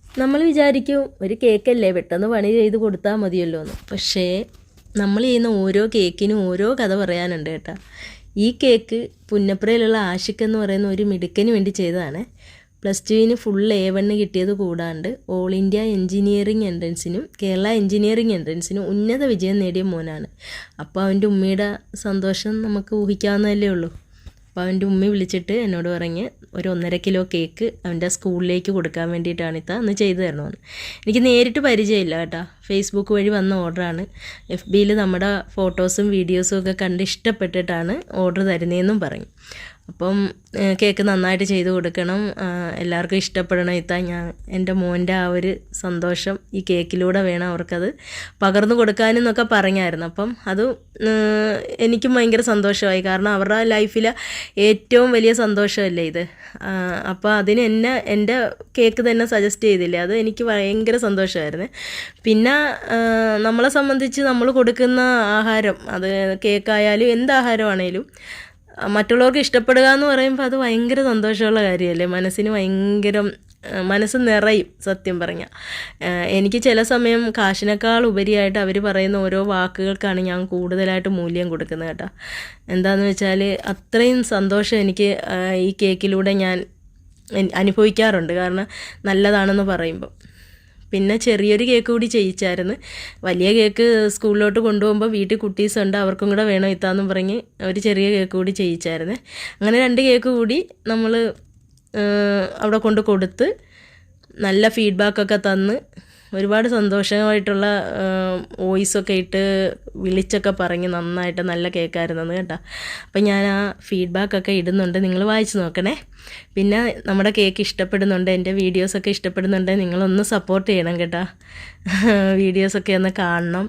നമ്മൾ വിചാരിക്കും ഒരു കേക്കല്ലേ പെട്ടെന്ന് പണി ചെയ്ത് കൊടുത്താൽ മതിയല്ലോ എന്ന്. പക്ഷേ നമ്മൾ ചെയ്യുന്ന ഓരോ കേക്കിനും ഓരോ കഥ പറയാനുണ്ട് കേട്ടോ. ഈ കേക്ക് പുന്നപ്രയിലുള്ള ആഷിഖ് എന്ന് പറയുന്ന ഒരു മിടുക്കന് വേണ്ടി ചെയ്തതാണ്. +2 ഫുൾ A1 കിട്ടിയത് കൂടാണ്ട് ഓൾ ഇന്ത്യ എൻജിനീയറിംഗ് എൻട്രൻസിനും കേരള എൻജിനീയറിംഗ് എൻട്രൻസിനും ഉന്നത വിജയം നേടിയ മോനാണ്. അപ്പോൾ അവൻ്റെ ഉമ്മയുടെ സന്തോഷം നമുക്ക് ഊഹിക്കാവുന്നതല്ലേ ഉള്ളൂ. അപ്പോൾ അവൻ്റെ ഉമ്മ വിളിച്ചിട്ട് എന്നോട് പറഞ്ഞ് ഒരു 1.5 കിലോ കേക്ക് അവൻ്റെ സ്കൂളിലേക്ക് കൊടുക്കാൻ വേണ്ടിയിട്ടാണ് അന്ന് ചെയ്തു തരണമെന്ന്. എനിക്ക് നേരിട്ട് പരിചയമില്ല കേട്ടോ, ഫേസ്ബുക്ക് വഴി വന്ന ഓർഡറാണ്. FBയിൽ നമ്മുടെ ഫോട്ടോസും വീഡിയോസും ഒക്കെ കണ്ട് ഇഷ്ടപ്പെട്ടിട്ടാണ് ഓർഡർ തരുന്നതെന്നും പറഞ്ഞു. അപ്പം കേക്ക് നന്നായിട്ട് ചെയ്ത് കൊടുക്കണം, എല്ലാവർക്കും ഇഷ്ടപ്പെടണം. ഞാൻ എൻ്റെ മോൻ്റെ ആ ഒരു സന്തോഷം ഈ കേക്കിലൂടെ വേണം അവർക്കത് പകർന്നു കൊടുക്കാനെന്നൊക്കെ പറഞ്ഞായിരുന്നു. അപ്പം അത് എനിക്കും ഭയങ്കര സന്തോഷമായി. കാരണം അവരുടെ ലൈഫിലെ ഏറ്റവും വലിയ സന്തോഷമല്ലേ ഇത്. അപ്പോൾ അതിന് എൻ്റെ കേക്ക് തന്നെ സജസ്റ്റ് ചെയ്തില്ലേ, അത് എനിക്ക് ഭയങ്കര സന്തോഷമായിരുന്നു. പിന്നെ നമ്മളെ സംബന്ധിച്ച് നമ്മൾ കൊടുക്കുന്ന ആഹാരം, അത് കേക്കായാലും എന്ത് ആഹാരമാണേലും മറ്റുള്ളവർക്ക് ഇഷ്ടപ്പെടുക എന്ന് പറയുമ്പോൾ അത് ഭയങ്കര സന്തോഷമുള്ള കാര്യമല്ലേ. മനസ്സ് നിറയും സത്യം പറഞ്ഞാൽ. എനിക്ക് ചില സമയം കാശിനേക്കാൾ ഉപരിയായിട്ട് അവർ പറയുന്ന ഓരോ വാക്കുകൾക്കാണ് ഞാൻ കൂടുതലായിട്ട് മൂല്യം കൊടുക്കുന്നത് കേട്ടോ. എന്താണെന്ന് വെച്ചാൽ അത്രയും സന്തോഷം എനിക്ക് ഈ കേക്കിലൂടെ ഞാൻ അനുഭവിക്കാറുണ്ട്. കാരണം നല്ലതാണെന്ന് പറയുമ്പോൾ. പിന്നെ ചെറിയൊരു കേക്ക് കൂടി ചെയ്യിച്ചായിരുന്നു. വലിയ കേക്ക് സ്കൂളിലോട്ട് കൊണ്ടുപോകുമ്പോൾ വീട്ടിൽ കുട്ടീസുണ്ട്, അവർക്കും കൂടെ വേണം ഇത്താന്നും പറഞ്ഞ് ഒരു ചെറിയ കേക്ക് കൂടി ചെയ്യിച്ചായിരുന്നു. അങ്ങനെ 2 കേക്ക് കൂടി നമ്മൾ അവിടെ കൊടുത്ത് നല്ല ഫീഡ്ബാക്കൊക്കെ തന്ന് ഒരുപാട് സന്തോഷമായിട്ടുള്ള വോയിസൊക്കെ ഇട്ട് വിളിച്ചൊക്കെ പറഞ്ഞ് നന്നായിട്ട് നല്ല കേക്കായിരുന്നെന്ന് കേട്ടോ. അപ്പം ഞാൻ ആ ഫീഡ്ബാക്കൊക്കെ ഇടുന്നുണ്ട്, നിങ്ങൾ വായിച്ച് നോക്കണേ. പിന്നെ നമ്മുടെ കേക്ക് ഇഷ്ടപ്പെടുന്നുണ്ട്, എൻ്റെ വീഡിയോസൊക്കെ ഇഷ്ടപ്പെടുന്നുണ്ട്, നിങ്ങളൊന്ന് സപ്പോർട്ട് ചെയ്യണം കേട്ടോ. വീഡിയോസൊക്കെ ഒന്ന് കാണണം,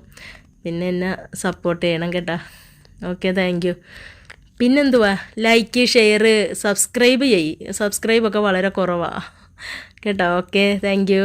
പിന്നെ എന്നെ സപ്പോർട്ട് ചെയ്യണം കേട്ടോ. Okay, thank you. പിന്നെന്തുവാ, ലൈക്ക്, ഷെയർ, സബ്സ്ക്രൈബൊക്കെ വളരെ കുറവാണ് കേട്ടോ. Okay, thank you.